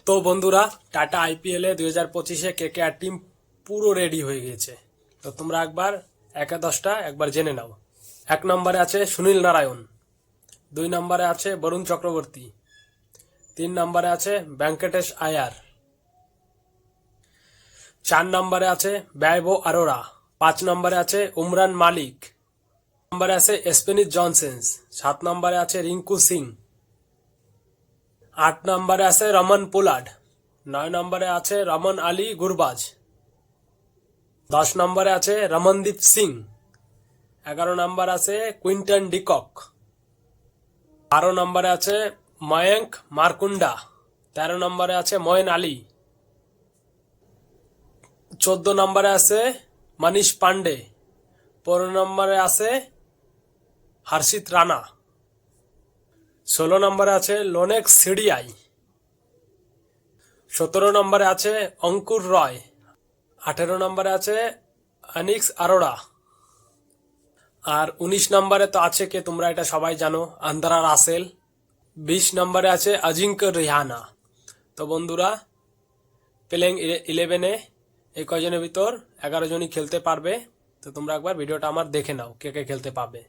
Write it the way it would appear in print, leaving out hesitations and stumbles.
তো বন্ধুরা, tata IPL এ 2025-এ KKR team পুরো রেডি হয়ে গেছে। তো তোমরা একবার একে দশটা একবার জেনে নাও। 1 নম্বরে আছে সুনীল নারায়ণ, 2 নম্বরে আছে বরুণ চক্রবর্তী, 3 নম্বরে আছে ভেঙ্কটেশ আয়ার, 4 নম্বরে আছে বৈভব অরোরা, 5 নম্বরে আছে উমরান মালিক, নম্বরে আছে স্পেনিস জনসেন্স, 7 নম্বরে আছে রিঙ্কু সিং, 8 নম্বরে আছে রমন পোলার্ড, 9 নম্বরে আছে রমন আলী গুরবাজ, 10 নম্বরে আছে রমনদীপ সিং, 11 নম্বর আছে কুইন্টন ডিকক, 12 নম্বরে আছে ময়ঙ্ক মারকুন্ডা, 13 নম্বরে আছে ময়েন আলী, 14 নম্বরে আছে মনীষ পান্ডে, 15 নম্বরে আছে হর্ষিত রানা, 16 নম্বরে আছে লোনেক্স সিডিআই, 17 নম্বরে আছে অঙ্কুর রয়, 18 নম্বরে আছে অনিক্স আরোরা, আর 19 নম্বরে তো আছে কে তোমরা এটা সবাই জানো, আন্দ্রা রাসেল, 20 নম্বরে আছে অজিঙ্ক্য রেহানা। তো বন্ধুরা, প্লেইং 11-এ এই কয়জনের ভিতর 11 জনই খেলতে পারবে। তো তোমরা একবার ভিডিওটা আমার দেখে নাও কে কে খেলতে পাবে।